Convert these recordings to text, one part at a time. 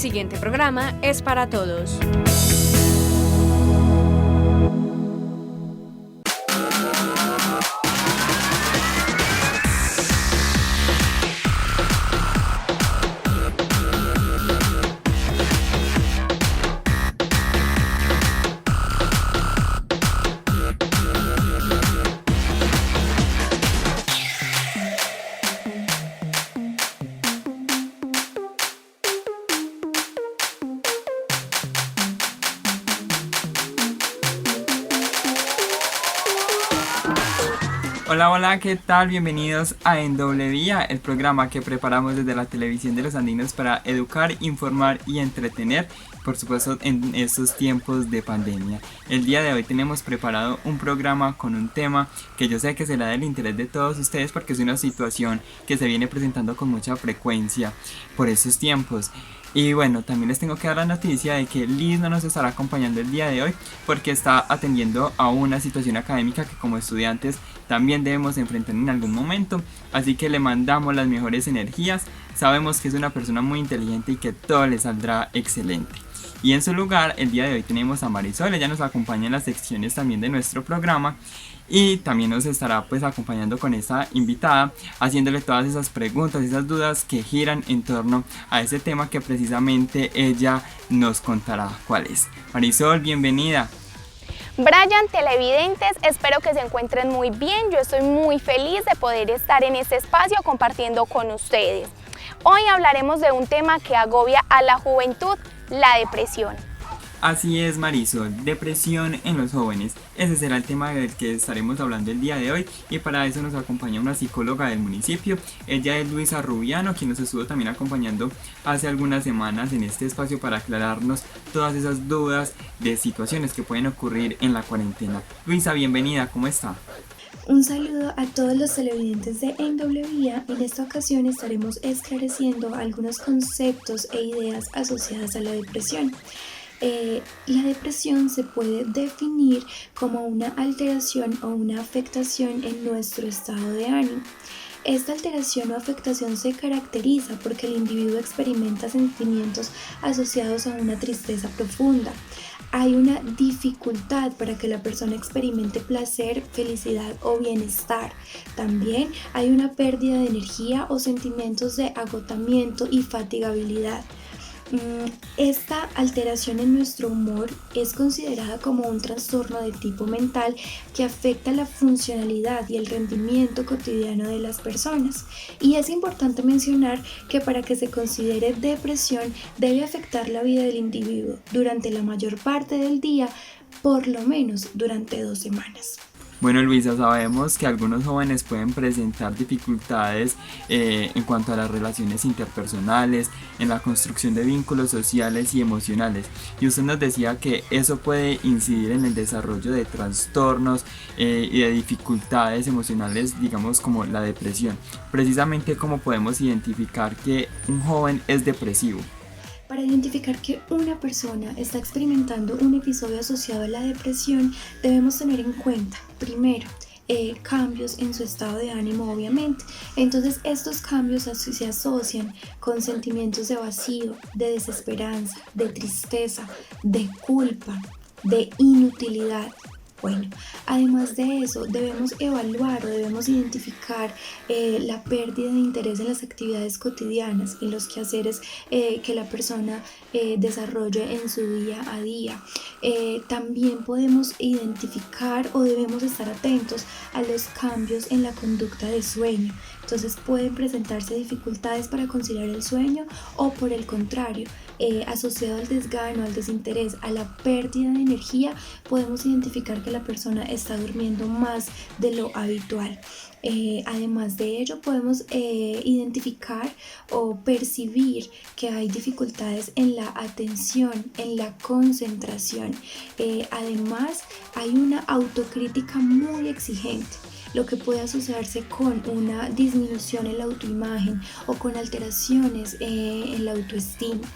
siguiente programa es para todos. Hola, hola, ¿qué tal? Bienvenidos a En Doble Vía, el programa que preparamos desde la televisión de los andinos para educar, informar y entretener, por supuesto en estos tiempos de pandemia. El día de hoy tenemos preparado un programa con un tema que yo sé que será del interés de todos ustedes porque es una situación que se viene presentando con mucha frecuencia por estos tiempos. Y bueno, también les tengo que dar la noticia de que Liz no nos estará acompañando el día de hoy porque está atendiendo a una situación académica que como estudiantes también debemos enfrentar en algún momento. Así que le mandamos las mejores energías. Sabemos que es una persona muy inteligente y que todo le saldrá excelente. Y en su lugar, el día de hoy tenemos a Marisol. Ella nos acompaña en las secciones también de nuestro programa. Y también nos estará pues acompañando con esta invitada, haciéndole todas esas preguntas, esas dudas que giran en torno a ese tema que precisamente ella nos contará cuál es. Marisol, bienvenida. Brian, televidentes, espero que se encuentren muy bien. Yo estoy muy feliz de poder estar en este espacio compartiendo con ustedes. Hoy hablaremos de un tema que agobia a la juventud, la depresión. Así es, Marisol, depresión en los jóvenes. Ese será el tema del que estaremos hablando el día de hoy y para eso nos acompaña una psicóloga del municipio. Ella es Luisa Rubiano, quien nos estuvo también acompañando hace algunas semanas en este espacio para aclararnos todas esas dudas de situaciones que pueden ocurrir en la cuarentena. Luisa, bienvenida, ¿cómo está? Un saludo a todos los televidentes de En Doble Vía. En esta ocasión estaremos esclareciendo algunos conceptos e ideas asociadas a la depresión. La depresión se puede definir como una alteración o una afectación en nuestro estado de ánimo. Esta alteración o afectación se caracteriza porque el individuo experimenta sentimientos asociados a una tristeza profunda. Hay una dificultad para que la persona experimente placer, felicidad o bienestar. También hay una pérdida de energía o sentimientos de agotamiento y fatigabilidad. Esta alteración en nuestro humor es considerada como un trastorno de tipo mental que afecta la funcionalidad y el rendimiento cotidiano de las personas. Y es importante mencionar que para que se considere depresión debe afectar la vida del individuo durante la mayor parte del día, por lo menos durante 2 semanas. Bueno, Luisa, sabemos que algunos jóvenes pueden presentar dificultades en cuanto a las relaciones interpersonales, en la construcción de vínculos sociales y emocionales. Y usted nos decía que eso puede incidir en el desarrollo de trastornos y de dificultades emocionales, digamos como la depresión. Precisamente, ¿cómo podemos identificar que un joven es depresivo? Para identificar que una persona está experimentando un episodio asociado a la depresión, debemos tener en cuenta, primero, cambios en su estado de ánimo, obviamente. Entonces, estos cambios se asocian con sentimientos de vacío, de desesperanza, de tristeza, de culpa, de inutilidad. Bueno, además de eso, debemos evaluar o debemos identificar la pérdida de interés en las actividades cotidianas, en los quehaceres que la persona desarrolla en su día a día. También podemos identificar o debemos estar atentos a los cambios en la conducta de sueño. Entonces pueden presentarse dificultades para conciliar el sueño o por el contrario, asociado al desgano, al desinterés, a la pérdida de energía, podemos identificar que la persona está durmiendo más de lo habitual. Además de ello, podemos identificar o percibir que hay dificultades en la atención, en la concentración. Además, hay una autocrítica muy exigente, lo que puede asociarse con una disminución en la autoimagen o con alteraciones en la autoestima.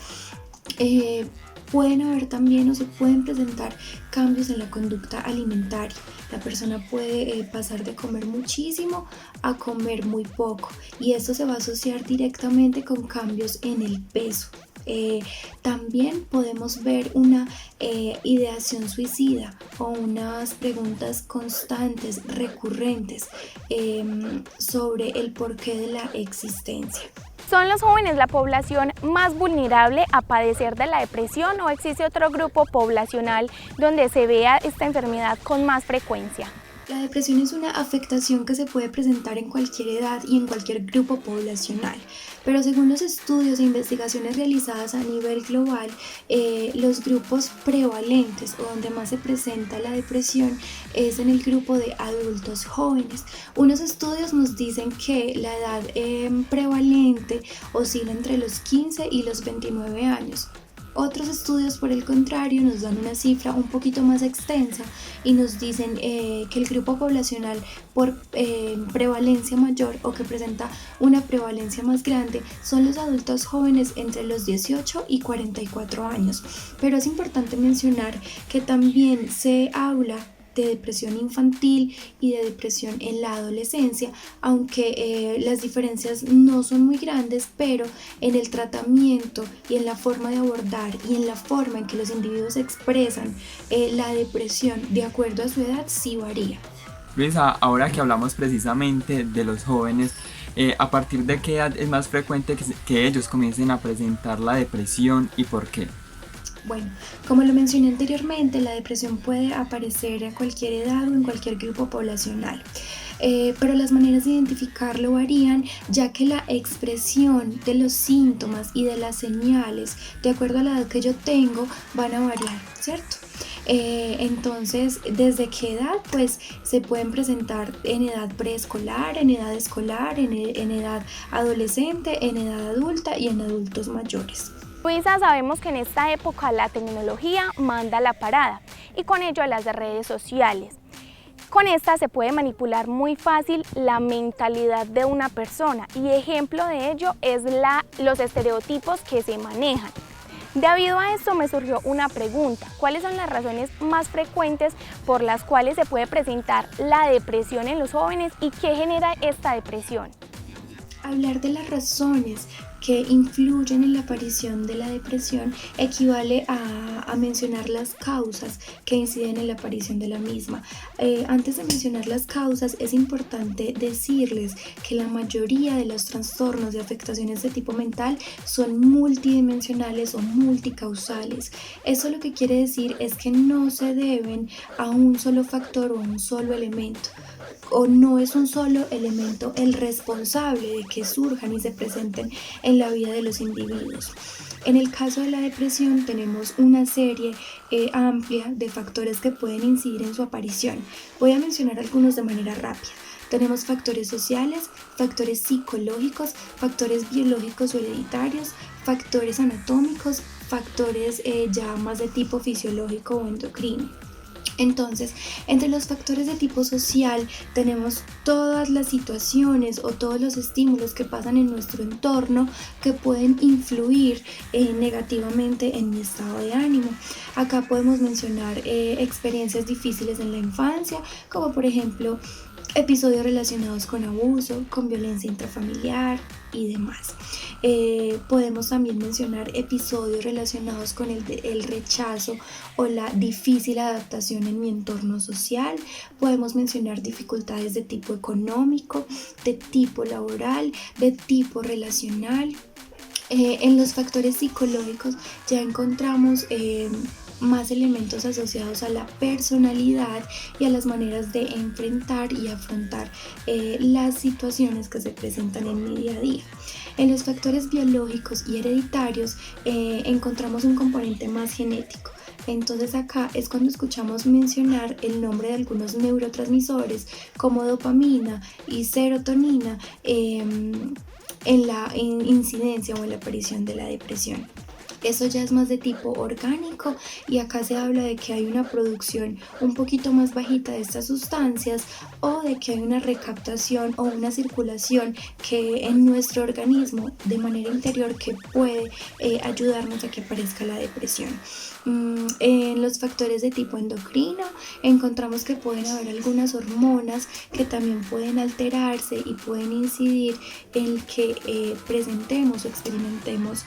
Pueden haber también o se pueden presentar cambios en la conducta alimentaria. La persona puede pasar de comer muchísimo a comer muy poco y esto se va a asociar directamente con cambios en el peso. También podemos ver una ideación suicida o unas preguntas constantes, recurrentes sobre el porqué de la existencia. ¿Son los jóvenes la población más vulnerable a padecer de la depresión o existe otro grupo poblacional donde se vea esta enfermedad con más frecuencia? La depresión es una afectación que se puede presentar en cualquier edad y en cualquier grupo poblacional, pero según los estudios e investigaciones realizadas a nivel global, los grupos prevalentes o donde más se presenta la depresión es en el grupo de adultos jóvenes. Unos estudios nos dicen que la edad prevalente oscila entre los 15 y los 29 años. Otros estudios, por el contrario, nos dan una cifra un poquito más extensa y nos dicen que el grupo poblacional por prevalencia mayor o que presenta una prevalencia más grande son los adultos jóvenes entre los 18 y 44 años. Pero es importante mencionar que también se habla de depresión infantil y de depresión en la adolescencia, aunque las diferencias no son muy grandes, pero en el tratamiento y en la forma de abordar y en la forma en que los individuos expresan la depresión de acuerdo a su edad sí varía. Luisa, ahora que hablamos precisamente de los jóvenes, ¿a partir de qué edad es más frecuente que ellos comiencen a presentar la depresión y por qué? Bueno, como lo mencioné anteriormente, la depresión puede aparecer a cualquier edad o en cualquier grupo poblacional. Pero las maneras de identificarlo varían, ya que la expresión de los síntomas y de las señales, de acuerdo a la edad que yo tengo, van a variar, ¿cierto? Entonces, ¿desde qué edad? Pues se pueden presentar en edad preescolar, en edad escolar, en edad adolescente, en edad adulta y en adultos mayores. Luisa, sabemos que en esta época la tecnología manda la parada y con ello las redes sociales. Con esta se puede manipular muy fácil la mentalidad de una persona y ejemplo de ello es los estereotipos que se manejan. Debido a esto me surgió una pregunta: ¿cuáles son las razones más frecuentes por las cuales se puede presentar la depresión en los jóvenes y qué genera esta depresión? Hablar de las razones que influyen en la aparición de la depresión equivale a mencionar las causas que inciden en la aparición de la misma. Antes de mencionar las causas, es importante decirles que la mayoría de los trastornos de afectaciones de tipo mental son multidimensionales o multicausales. Eso lo que quiere decir es que no se deben a un solo factor o un solo elemento, o no es un solo elemento el responsable de que surjan y se presenten en la vida de los individuos. En el caso de la depresión tenemos una serie amplia de factores que pueden incidir en su aparición. Voy a mencionar algunos de manera rápida. Tenemos factores sociales, factores psicológicos, factores biológicos o hereditarios, factores anatómicos, factores ya más de tipo fisiológico o endocrino. Entonces, entre los factores de tipo social tenemos todas las situaciones o todos los estímulos que pasan en nuestro entorno que pueden influir negativamente en mi estado de ánimo. Acá podemos mencionar experiencias difíciles en la infancia, como por ejemplo episodios relacionados con abuso, con violencia intrafamiliar y demás. Podemos también mencionar episodios relacionados con el rechazo o la difícil adaptación en mi entorno social. Podemos mencionar dificultades de tipo económico, de tipo laboral, de tipo relacional. En los factores psicológicos ya encontramos más elementos asociados a la personalidad y a las maneras de enfrentar y afrontar las situaciones que se presentan en mi día a día. En los factores biológicos y hereditarios encontramos un componente más genético. Entonces acá es cuando escuchamos mencionar el nombre de algunos neurotransmisores como dopamina y serotonina en la incidencia o en la aparición de la depresión. Eso ya es más de tipo orgánico y acá se habla de que hay una producción un poquito más bajita de estas sustancias o de que hay una recaptación o una circulación que en nuestro organismo de manera interior que puede ayudarnos a que aparezca la depresión. En los factores de tipo endocrino encontramos que pueden haber algunas hormonas que también pueden alterarse y pueden incidir en que presentemos o experimentemos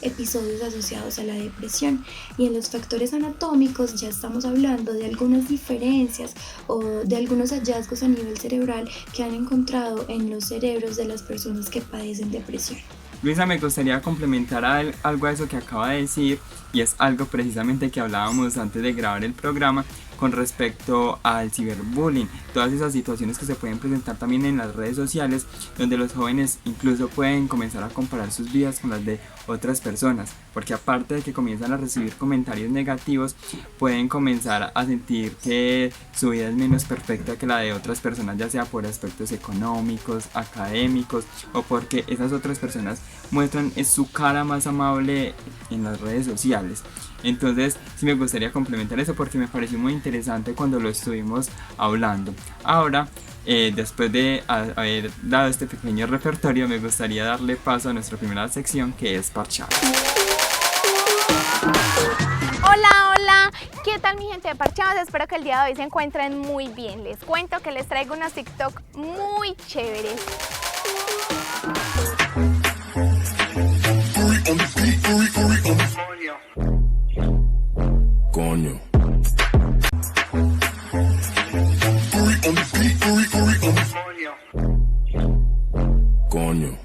episodios asociados a la depresión. Y en los factores anatómicos ya estamos hablando de algunas diferencias o de algunos hallazgos a nivel cerebral que han encontrado en los cerebros de las personas que padecen depresión. Luisa, me gustaría complementar algo a eso que acaba de decir, y es algo precisamente que hablábamos antes de grabar el programa con respecto al ciberbullying, todas esas situaciones que se pueden presentar también en las redes sociales, donde los jóvenes incluso pueden comenzar a comparar sus vidas con las de otras personas, porque aparte de que comienzan a recibir comentarios negativos, pueden comenzar a sentir que su vida es menos perfecta que la de otras personas, ya sea por aspectos económicos, académicos, o porque esas otras personas muestran su cara más amable en las redes sociales. Entonces sí me gustaría complementar eso porque me pareció muy interesante cuando lo estuvimos hablando. Ahora, después de haber dado este pequeño repertorio, me gustaría darle paso a nuestra primera sección, que es Parchados. Hola, ¿qué tal mi gente de Parchados? Espero que el día de hoy se encuentren muy bien. Les cuento que les traigo unos TikTok muy chéveres. Coño. Coño.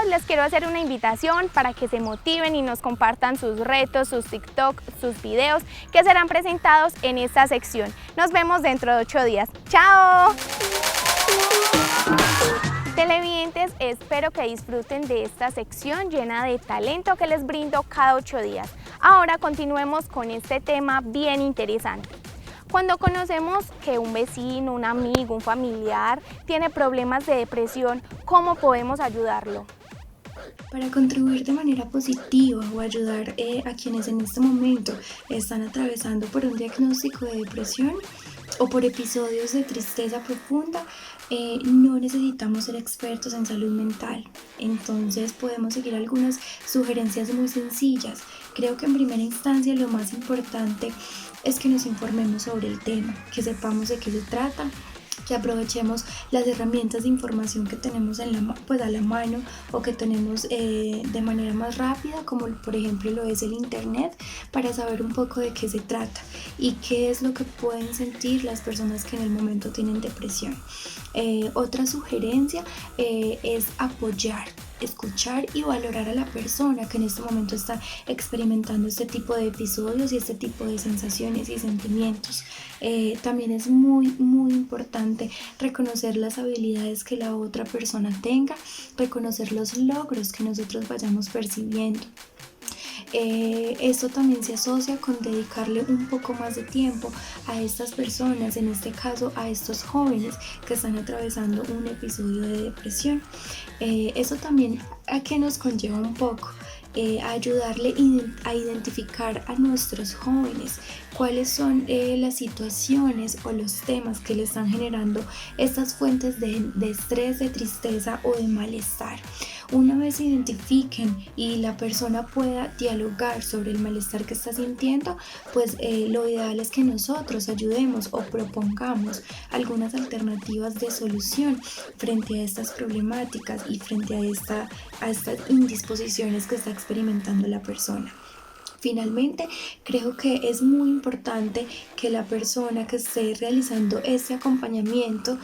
Les quiero hacer una invitación para que se motiven y nos compartan sus retos, sus TikTok, sus videos que serán presentados en esta sección. Nos vemos dentro de 8 días. ¡Chao! Televidentes, espero que disfruten de esta sección llena de talento que les brindo cada 8 días. Ahora continuemos con este tema bien interesante. Cuando conocemos que un vecino, un amigo, un familiar tiene problemas de depresión, ¿cómo podemos ayudarlo? Para contribuir de manera positiva o ayudar a quienes en este momento están atravesando por un diagnóstico de depresión o por episodios de tristeza profunda, no necesitamos ser expertos en salud mental. Entonces podemos seguir algunas sugerencias muy sencillas. Creo que en primera instancia lo más importante es que nos informemos sobre el tema, que sepamos de qué se trata, que aprovechemos las herramientas de información que tenemos a la mano o que tenemos de manera más rápida, como por ejemplo lo es el internet, para saber un poco de qué se trata y qué es lo que pueden sentir las personas que en el momento tienen depresión. Otra sugerencia es apoyar, escuchar y valorar a la persona que en este momento está experimentando este tipo de episodios y este tipo de sensaciones y sentimientos. También es muy importante reconocer las habilidades que la otra persona tenga, reconocer los logros que nosotros vayamos percibiendo. Esto también se asocia con dedicarle un poco más de tiempo a estas personas, en este caso a estos jóvenes que están atravesando un episodio de depresión. Eso también a que nos conlleva un poco a ayudarle a identificar a nuestros jóvenes cuáles son las situaciones o los temas que le están generando estas fuentes de estrés, de tristeza o de malestar. Una vez identifiquen y la persona pueda dialogar sobre el malestar que está sintiendo, pues lo ideal es que nosotros ayudemos o propongamos algunas alternativas de solución frente a estas problemáticas y frente a estas indisposiciones que está experimentando la persona. Finalmente, creo que es muy importante que la persona que esté realizando este acompañamiento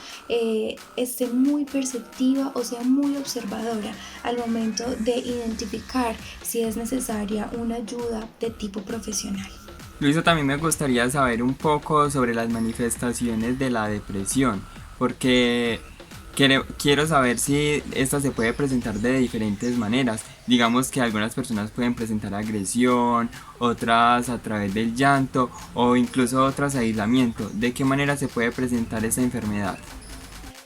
esté muy perceptiva o sea muy observadora al momento de identificar si es necesaria una ayuda de tipo profesional. Luisa, también me gustaría saber un poco sobre las manifestaciones de la depresión, porque quiero saber si esta se puede presentar de diferentes maneras. Digamos que algunas personas pueden presentar agresión, otras a través del llanto o incluso otras aislamiento. ¿De qué manera se puede presentar esta enfermedad?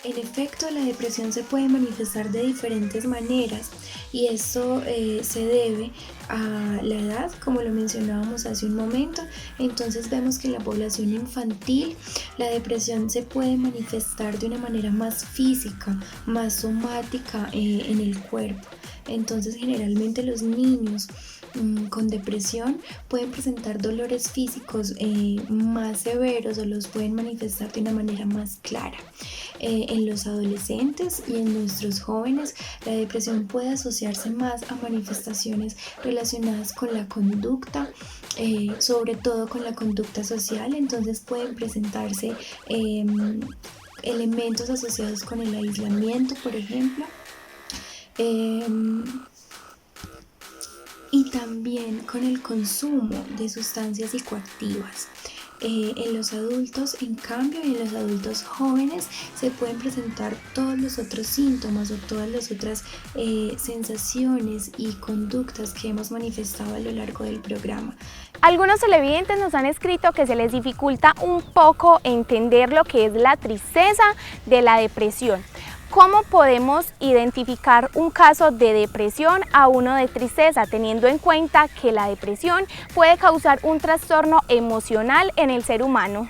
En efecto, la depresión se puede manifestar de diferentes maneras y esto se debe a la edad, como lo mencionábamos hace un momento. Entonces vemos que en la población infantil la depresión se puede manifestar de una manera más física, más somática en el cuerpo. Entonces generalmente los niños con depresión pueden presentar dolores físicos más severos o los pueden manifestar de una manera más clara. En los adolescentes y en nuestros jóvenes la depresión puede asociarse más a manifestaciones relacionadas con la conducta, sobre todo con la conducta social. Entonces pueden presentarse elementos asociados con el aislamiento, por ejemplo, y también con el consumo de sustancias psicoactivas. En los adultos, en cambio, y en los adultos jóvenes se pueden presentar todos los otros síntomas o todas las otras sensaciones y conductas que hemos manifestado a lo largo del programa. Algunos televidentes nos han escrito que se les dificulta un poco entender lo que es la tristeza de la depresión. ¿Cómo podemos identificar un caso de depresión a uno de tristeza, teniendo en cuenta que la depresión puede causar un trastorno emocional en el ser humano?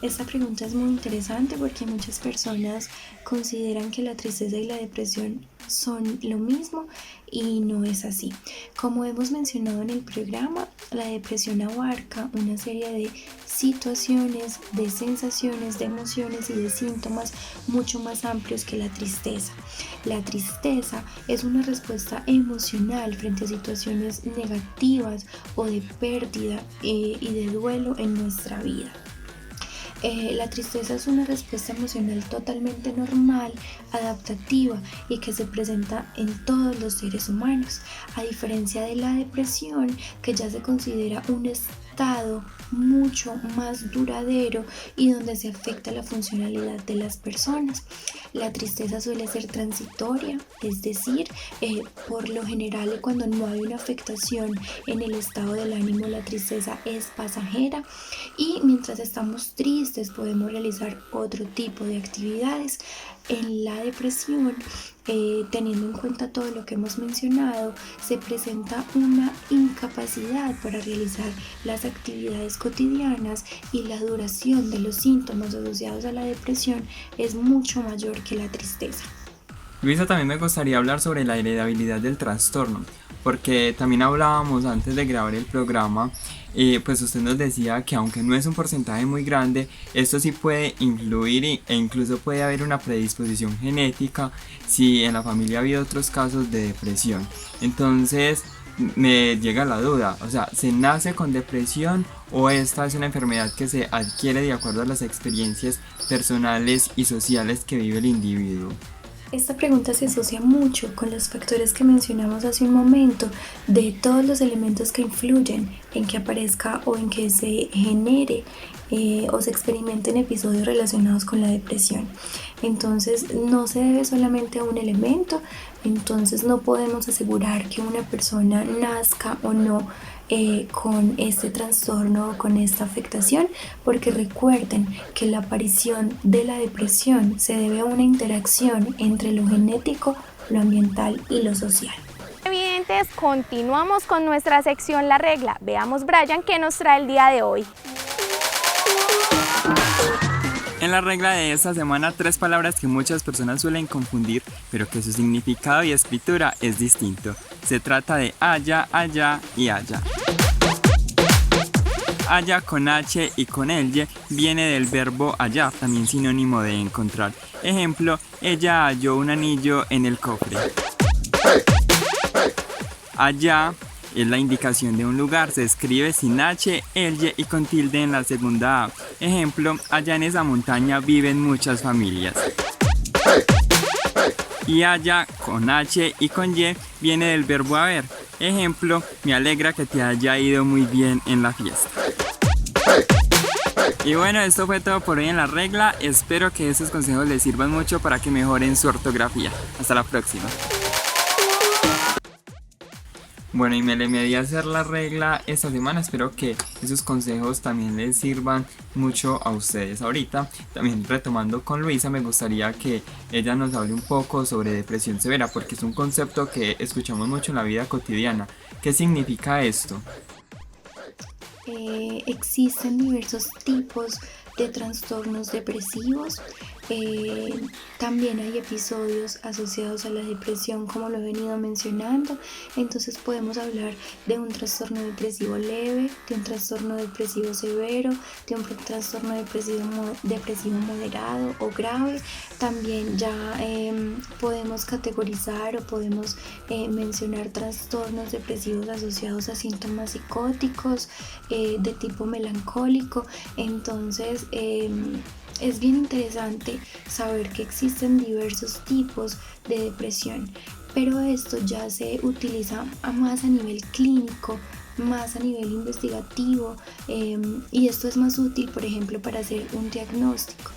Esta pregunta es muy interesante porque muchas personas consideran que la tristeza y la depresión son lo mismo y no es así. Como hemos mencionado en el programa, la depresión abarca una serie de situaciones, de sensaciones, de emociones y de síntomas mucho más amplios que la tristeza. La tristeza es una respuesta emocional frente a situaciones negativas o de pérdida y de duelo en nuestra vida. La tristeza es una respuesta emocional totalmente normal, adaptativa y que se presenta en todos los seres humanos, a diferencia de la depresión, que ya se considera un estado mucho más duradero y donde se afecta la funcionalidad de las personas. La tristeza suele ser transitoria, es decir, por lo general cuando no hay una afectación en el estado del ánimo, la tristeza es pasajera y mientras estamos tristes podemos realizar otro tipo de actividades. En la depresión, teniendo en cuenta todo lo que hemos mencionado, se presenta una incapacidad para realizar las actividades cotidianas y la duración de los síntomas asociados a la depresión es mucho mayor que la tristeza. Luisa, también me gustaría hablar sobre la heredabilidad del trastorno, porque también hablábamos antes de grabar el programa, pues usted nos decía que aunque no es un porcentaje muy grande, esto sí puede influir e incluso puede haber una predisposición genética si en la familia ha habido otros casos de depresión. Entonces me llega la duda, o sea, ¿se nace con depresión o esta es una enfermedad que se adquiere de acuerdo a las experiencias personales y sociales que vive el individuo? Esta pregunta se asocia mucho con los factores que mencionamos hace un momento, de todos los elementos que influyen en que aparezca o en que se genere o se experimenten episodios relacionados con la depresión. Entonces no se debe solamente a un elemento, entonces no podemos asegurar que una persona nazca o no con este trastorno o con esta afectación, porque recuerden que la aparición de la depresión se debe a una interacción entre lo genético, lo ambiental y lo social. Evidentes, continuamos con nuestra sección La Regla. Veamos, Brian, qué nos trae el día de hoy. En la regla de esta semana, 3 palabras que muchas personas suelen confundir, pero que su significado y escritura es distinto. Se trata de haya, allá y haya. Haya con H y con L viene del verbo hallar, también sinónimo de encontrar. Ejemplo, ella halló un anillo en el cofre. Allá es la indicación de un lugar, se escribe sin H, L y con tilde en la segunda A. Ejemplo, allá en esa montaña viven muchas familias. Y allá con H y con Y viene del verbo haber. Ejemplo, me alegra que te haya ido muy bien en la fiesta. Y bueno, esto fue todo por hoy en la regla. Espero que estos consejos les sirvan mucho para que mejoren su ortografía. Hasta la próxima. Bueno, y me le medí a hacer la regla esta semana. Espero que esos consejos también les sirvan mucho a ustedes. Ahorita, también retomando con Luisa, me gustaría que ella nos hable un poco sobre depresión severa, porque es un concepto que escuchamos mucho en la vida cotidiana. ¿Qué significa esto? Existen diversos tipos de trastornos depresivos. También hay episodios asociados a la depresión, como lo he venido mencionando. Entonces podemos hablar de un trastorno depresivo leve, de un trastorno depresivo severo, de un trastorno depresivo moderado o grave. También ya podemos categorizar o podemos mencionar trastornos depresivos asociados a síntomas psicóticos de tipo melancólico. Entonces es bien interesante saber que existen diversos tipos de depresión, pero esto ya se utiliza más a nivel clínico, más a nivel investigativo, y esto es más útil, por ejemplo, para hacer un diagnóstico.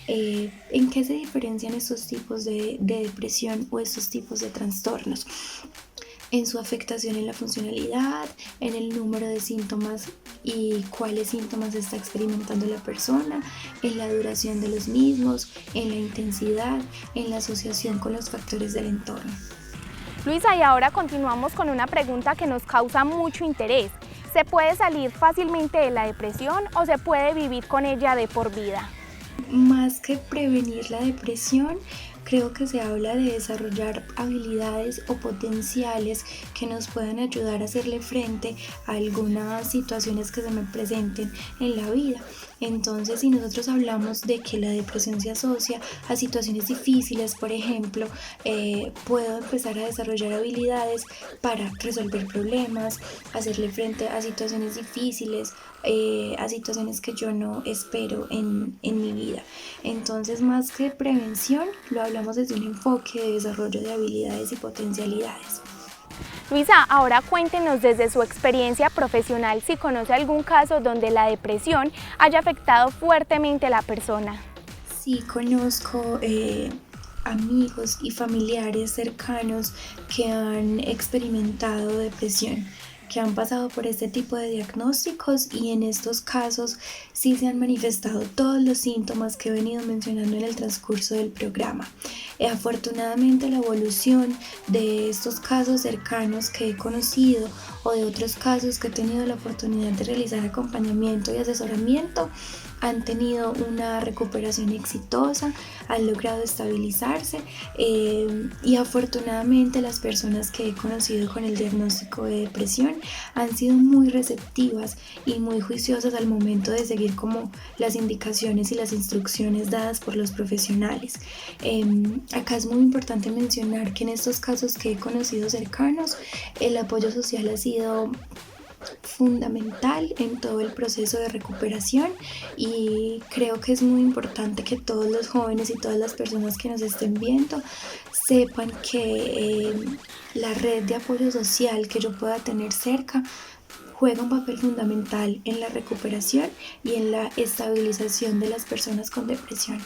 ¿En qué se diferencian estos tipos de depresión o estos tipos de trastornos? En su afectación en la funcionalidad, en el número de síntomas y cuáles síntomas está experimentando la persona, en la duración de los mismos, en la intensidad, en la asociación con los factores del entorno. Luisa, y ahora continuamos con una pregunta que nos causa mucho interés. ¿Se puede salir fácilmente de la depresión o se puede vivir con ella de por vida? Más que prevenir la depresión, creo que se habla de desarrollar habilidades o potenciales que nos puedan ayudar a hacerle frente a algunas situaciones que se me presenten en la vida. Entonces, si nosotros hablamos de que la depresión se asocia a situaciones difíciles, por ejemplo, puedo empezar a desarrollar habilidades para resolver problemas, hacerle frente a situaciones difíciles, a situaciones que yo no espero en mi vida. Entonces, más que prevención, lo hablamos desde un enfoque de desarrollo de habilidades y potencialidades. Luisa, ahora cuéntenos desde su experiencia profesional si conoce algún caso donde la depresión haya afectado fuertemente a la persona. Sí, conozco amigos y familiares cercanos que han experimentado depresión, que han pasado por este tipo de diagnósticos, y en estos casos sí se han manifestado todos los síntomas que he venido mencionando en el transcurso del programa. Afortunadamente, la evolución de estos casos cercanos que he conocido o de otros casos que he tenido la oportunidad de realizar acompañamiento y asesoramiento han tenido una recuperación exitosa, han logrado estabilizarse, y afortunadamente las personas que he conocido con el diagnóstico de depresión han sido muy receptivas y muy juiciosas al momento de seguir como las indicaciones y las instrucciones dadas por los profesionales. Acá es muy importante mencionar que en estos casos que he conocido cercanos, el apoyo social ha sido fundamental en todo el proceso de recuperación, y creo que es muy importante que todos los jóvenes y todas las personas que nos estén viendo sepan que la red de apoyo social que yo pueda tener cerca juega un papel fundamental en la recuperación y en la estabilización de las personas con depresión.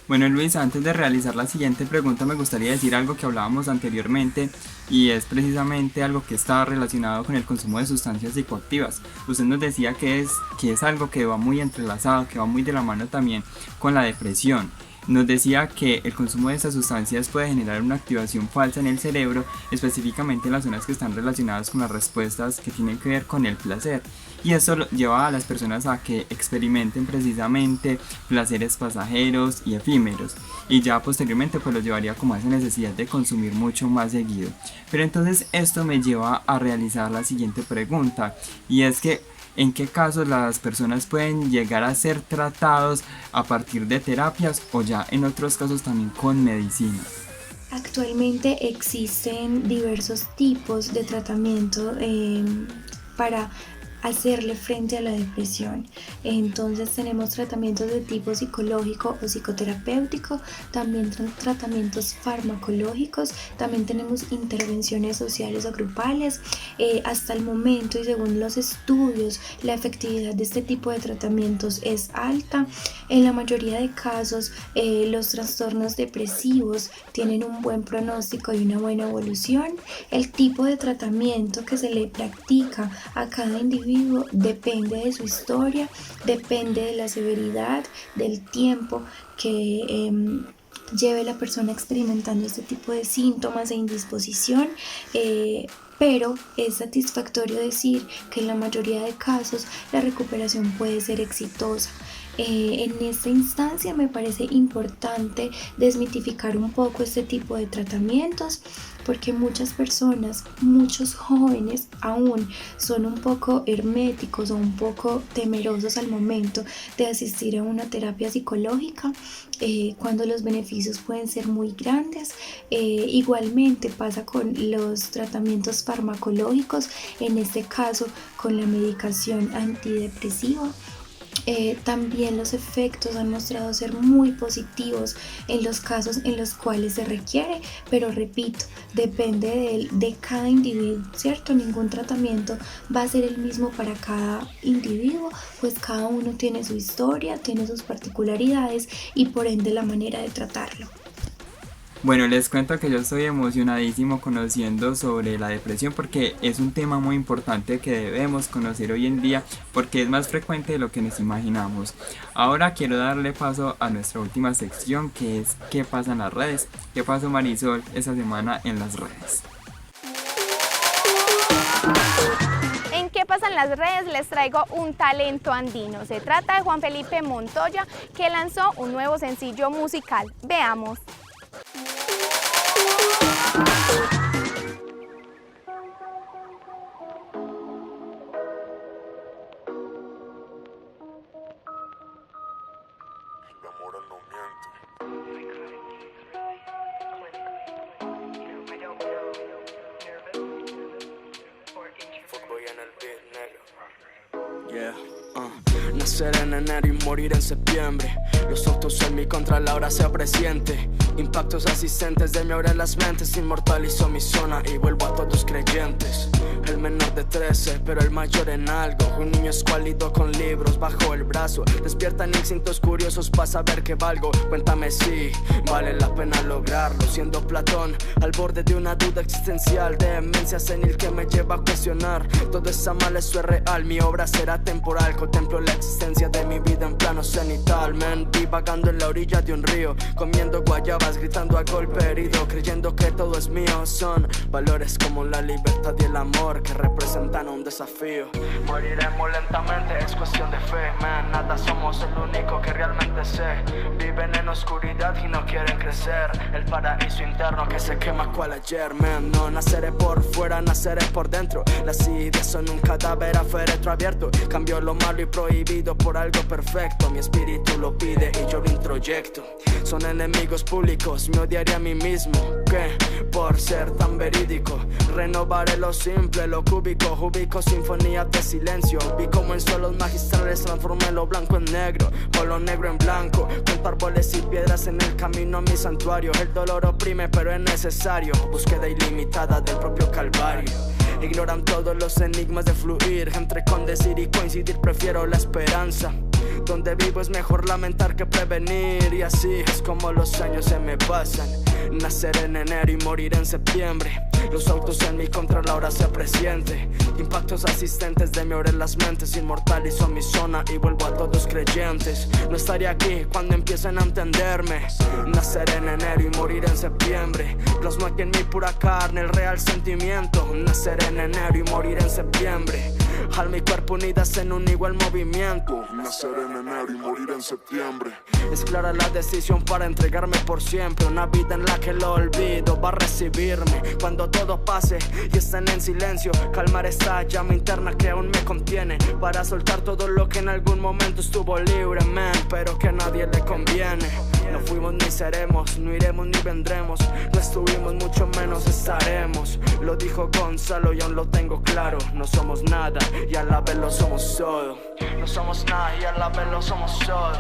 Bueno, Luisa, antes de realizar la siguiente pregunta me gustaría decir algo que hablábamos anteriormente, y es precisamente algo que está relacionado con el consumo de sustancias psicoactivas. Usted nos decía que es algo que va muy entrelazado, que va muy de la mano también con la depresión. Nos decía que el consumo de estas sustancias puede generar una activación falsa en el cerebro, específicamente en las zonas que están relacionadas con las respuestas que tienen que ver con el placer. y eso lleva a las personas a que experimenten precisamente placeres pasajeros y efímeros, y ya posteriormente pues los llevaría como a esa necesidad de consumir mucho más seguido. Pero entonces esto me lleva a realizar la siguiente pregunta, y es que ¿en qué casos las personas pueden llegar a ser tratados a partir de terapias o ya en otros casos también con medicina? Actualmente existen diversos tipos de tratamiento para hacerle frente a la depresión. Entonces tenemos tratamientos de tipo psicológico o psicoterapéutico, también tratamientos farmacológicos, también tenemos intervenciones sociales o grupales. Hasta el momento y según los estudios, la efectividad de este tipo de tratamientos es alta. En la mayoría de casos, los trastornos depresivos tienen un buen pronóstico y una buena evolución. El tipo de tratamiento que se le practica a cada individuo depende de su historia, depende de la severidad, del tiempo que lleve la persona experimentando este tipo de síntomas e indisposición, pero es satisfactorio decir que en la mayoría de casos la recuperación puede ser exitosa. En esta instancia me parece importante desmitificar un poco este tipo de tratamientos, porque muchas personas, muchos jóvenes aún son un poco herméticos o un poco temerosos al momento de asistir a una terapia psicológica, cuando los beneficios pueden ser muy grandes. Igualmente pasa con los tratamientos farmacológicos, en este caso con la medicación antidepresiva. También los efectos han mostrado ser muy positivos en los casos en los cuales se requiere, pero repito, depende de cada individuo, ¿cierto? Ningún tratamiento va a ser el mismo para cada individuo, pues cada uno tiene su historia, tiene sus particularidades y por ende la manera de tratarlo. Bueno, les cuento que yo estoy emocionadísimo conociendo sobre la depresión, porque es un tema muy importante que debemos conocer hoy en día, porque es más frecuente de lo que nos imaginamos. Ahora quiero darle paso a nuestra última sección, que es ¿qué pasa en las redes? ¿Qué pasó, Marisol, esa semana en las redes? En ¿Qué pasa en las redes? Les traigo un talento andino. Se trata de Juan Felipe Montoya, que lanzó un nuevo sencillo musical. Veamos. La moral no miente. Fuckboy en el beat negro. Yeah, nacer en enero y morir en septiembre. Los autos en mi contra, la hora sea presiente. Impactos asistentes de mi obra en las mentes. Inmortalizo mi zona y vuelvo a todos creyentes. El menor de 13, pero el mayor en algo. Un niño escuálido con libros bajo el brazo. Despiertan instintos curiosos para saber que valgo. Cuéntame si vale la pena lograrlo. Siendo Platón, al borde de una duda existencial. Demencia senil que me lleva a cuestionar. Todo es mal, eso es real. Mi obra será temporal. Contemplo la existencia de mi vida en plano cenital. Men, divagando en la orilla de un río. Comiendo guayabas, gritando a golpe herido. Creyendo que todo es mío. Son valores como la libertad y el amor que representan un desafío. Moriremos lentamente, es cuestión de fe, man. Nada somos el único que realmente sé. Viven en oscuridad y no quieren crecer. El paraíso interno que se quema cual ayer, man. No naceré por fuera, naceré por dentro. Las ideas son un cadáver a féretro abierto. Cambio lo malo y prohibido por algo perfecto. Mi espíritu lo pide y yo lo introyecto. Son enemigos públicos, me odiaré a mí mismo. ¿Qué? Por ser tan verídico. Renovaré lo simple, lo cúbico. Ubico sinfonías de silencio. Vi como en suelos magistrales transformé lo blanco en negro, o lo negro en blanco. Cuento árboles y piedras en el camino a mi santuario. El dolor oprime pero es necesario. Búsqueda ilimitada del propio calvario. Ignoran todos los enigmas de fluir. Entre condecir y coincidir prefiero la esperanza. Donde vivo es mejor lamentar que prevenir. Y así es como los años se me pasan. Nacer en enero y morir en septiembre. Los autos en mi contra, la hora sea presiente. Impactos asistentes de mi obra en las mentes. Inmortalizo mi zona y vuelvo a todos creyentes. No estaré aquí cuando empiecen a entenderme. Nacer en enero y morir en septiembre. Plasmo aquí en mi pura carne el real sentimiento. Nacer en enero y morir en septiembre. alma y cuerpo unidas en un igual movimiento. Nacer en enero y morir en septiembre. Es clara la decisión para entregarme por siempre. Una vida en la que lo olvido va a recibirme cuando todo pase y estén en silencio. Calmar esa llama interna que aún me contiene, para soltar todo lo que en algún momento estuvo libre, man, pero que a nadie le conviene. No fuimos ni seremos, no iremos ni vendremos, no estuvimos mucho menos estaremos. Lo dijo Gonzalo y aún lo tengo claro. No somos nada y a la vez lo somos todo. No somos nada y a la vez lo somos todo.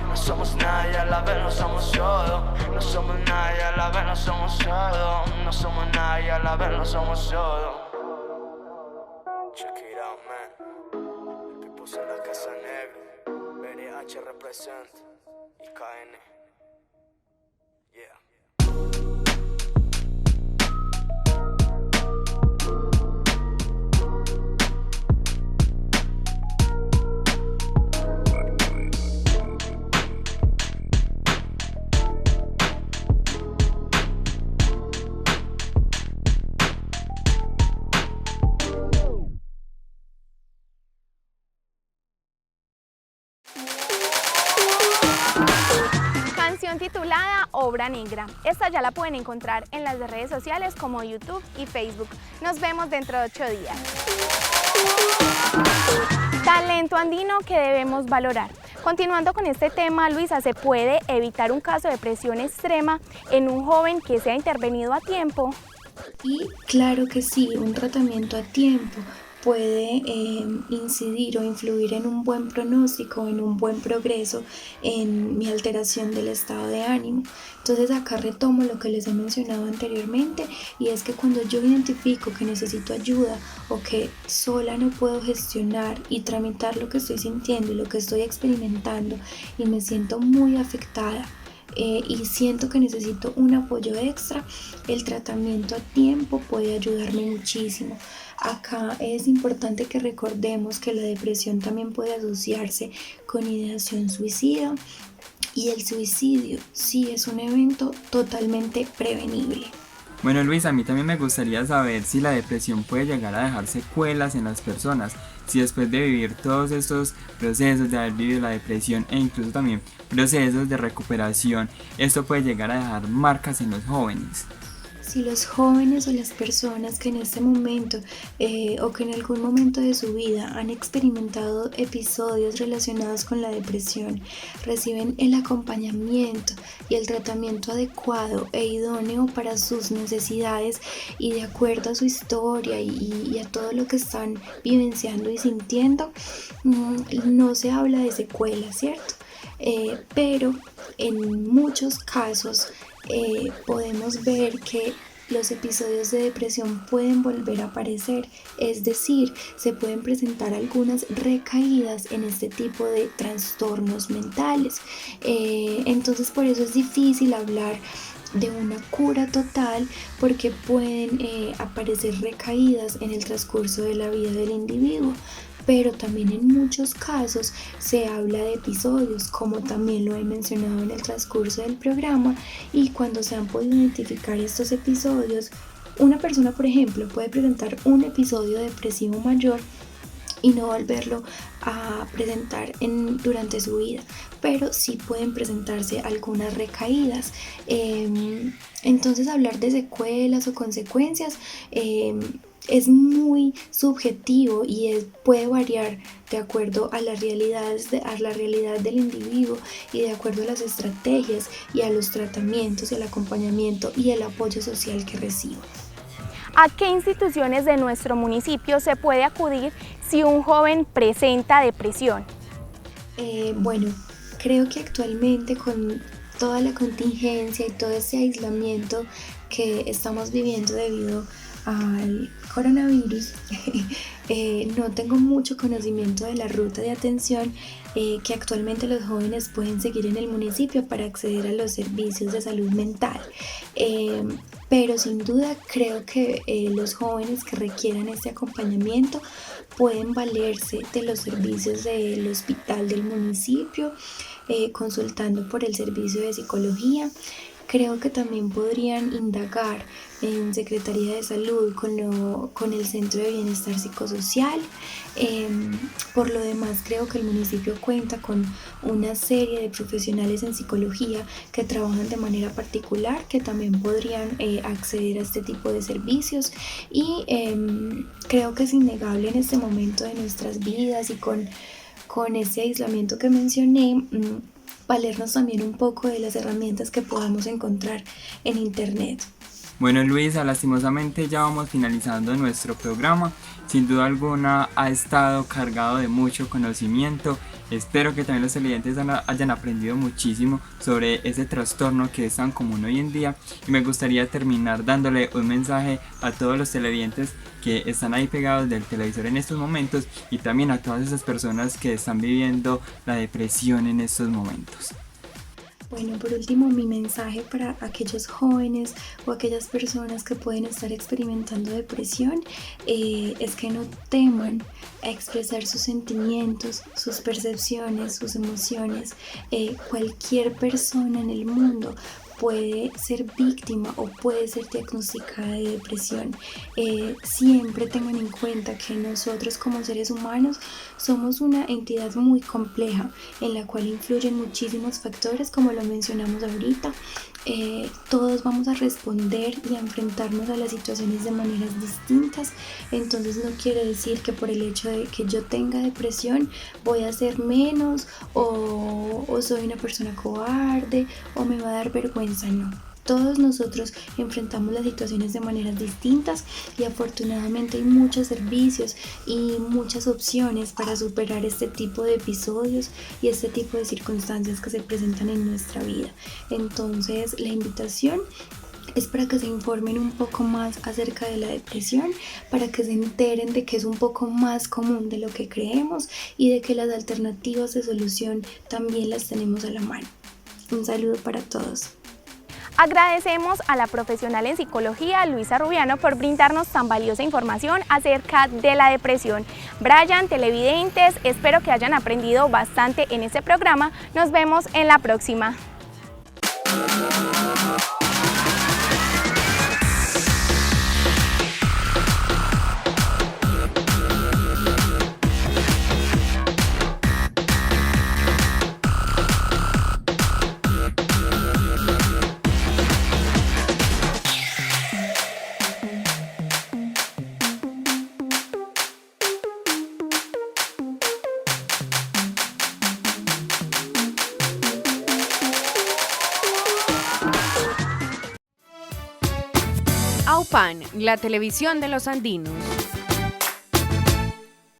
No somos nada y a la vez lo somos todo. No somos nada y a la vez lo somos todo. No somos nada y a la vez lo somos todo. Check it out, man. El Pipos en la Casa Negra. BDH represent. Y KN. Yeah. Canción titulada Obra Negra. Esta ya la pueden encontrar en las redes sociales como YouTube y Facebook. Nos vemos dentro de 8 días. Talento andino que debemos valorar. Continuando con este tema, Luisa, ¿se puede evitar un caso de depresión extrema en un joven que sea intervenido a tiempo? Y claro que sí, un tratamiento a tiempo puede incidir o influir en un buen pronóstico, en un buen progreso en mi alteración del estado de ánimo. Entonces acá retomo lo que les he mencionado anteriormente, y es que cuando yo identifico que necesito ayuda o que sola no puedo gestionar y tramitar lo que estoy sintiendo y lo que estoy experimentando y me siento muy afectada, y siento que necesito un apoyo extra, el tratamiento a tiempo puede ayudarme muchísimo. Acá es importante que recordemos que la depresión también puede asociarse con ideación suicida, y el suicidio sí es un evento totalmente prevenible. Bueno, Luis, a mí también me gustaría saber si la depresión puede llegar a dejar secuelas en las personas, si después de vivir todos estos procesos, de haber vivido la depresión e incluso también procesos de recuperación, esto puede llegar a dejar marcas en los jóvenes. Si los jóvenes o las personas que en este momento o que en algún momento de su vida han experimentado episodios relacionados con la depresión reciben el acompañamiento y el tratamiento adecuado e idóneo para sus necesidades y de acuerdo a su historia y a todo lo que están vivenciando y sintiendo, no se habla de secuelas, ¿cierto? Pero en muchos casos podemos ver que los episodios de depresión pueden volver a aparecer, es decir, se pueden presentar algunas recaídas en este tipo de trastornos mentales. Entonces por eso es difícil hablar de una cura total, porque pueden aparecer recaídas en el transcurso de la vida del individuo. Pero también en muchos casos se habla de episodios, como también lo he mencionado en el transcurso del programa, y cuando se han podido identificar estos episodios, una persona, por ejemplo, puede presentar un episodio depresivo mayor y no volverlo a presentar durante su vida, pero sí pueden presentarse algunas recaídas. Entonces hablar de secuelas o consecuencias es muy subjetivo y puede variar de acuerdo a la realidad del individuo y de acuerdo a las estrategias y a los tratamientos, el acompañamiento y el apoyo social que reciba. ¿A qué instituciones de nuestro municipio se puede acudir si un joven presenta depresión? Bueno, creo que actualmente con toda la contingencia y todo ese aislamiento que estamos viviendo debido al coronavirus, no tengo mucho conocimiento de la ruta de atención que actualmente los jóvenes pueden seguir en el municipio para acceder a los servicios de salud mental, pero sin duda creo que los jóvenes que requieran este acompañamiento pueden valerse de los servicios del hospital del municipio, consultando por el servicio de psicología. Creo que también podrían indagar en Secretaría de Salud con el Centro de Bienestar Psicosocial. Por lo demás, creo que el municipio cuenta con una serie de profesionales en psicología que trabajan de manera particular, que también podrían acceder a este tipo de servicios, y creo que es innegable en este momento de nuestras vidas y con ese aislamiento que mencioné, valernos también un poco de las herramientas que podamos encontrar en internet. Bueno, Luisa, lastimosamente ya vamos finalizando nuestro programa. Sin duda alguna ha estado cargado de mucho conocimiento. Espero que también los televidentes hayan aprendido muchísimo sobre ese trastorno que es tan común hoy en día. Y me gustaría terminar dándole un mensaje a todos los televidentes que están ahí pegados del televisor en estos momentos, y también a todas esas personas que están viviendo la depresión en estos momentos. Bueno, por último, mi mensaje para aquellos jóvenes o aquellas personas que pueden estar experimentando depresión es que no teman a expresar sus sentimientos, sus percepciones, sus emociones. Cualquier persona en el mundo puede ser víctima o puede ser diagnosticada de depresión. Siempre tengan en cuenta que nosotros como seres humanos somos una entidad muy compleja en la cual influyen muchísimos factores, como lo mencionamos ahorita. Todos vamos a responder y a enfrentarnos a las situaciones de maneras distintas. Entonces no quiere decir que por el hecho de que yo tenga depresión voy a ser menos o soy una persona cobarde o me va a dar vergüenza. No, todos nosotros enfrentamos las situaciones de maneras distintas y afortunadamente hay muchos servicios y muchas opciones para superar este tipo de episodios y este tipo de circunstancias que se presentan en nuestra vida. Entonces, la invitación es para que se informen un poco más acerca de la depresión, para que se enteren de que es un poco más común de lo que creemos y de que las alternativas de solución también las tenemos a la mano. Un saludo para todos. Agradecemos a la profesional en psicología, Luisa Rubiano, por brindarnos tan valiosa información acerca de la depresión. Brian, televidentes, espero que hayan aprendido bastante en este programa. Nos vemos en la próxima. AUPAN, la televisión de los andinos.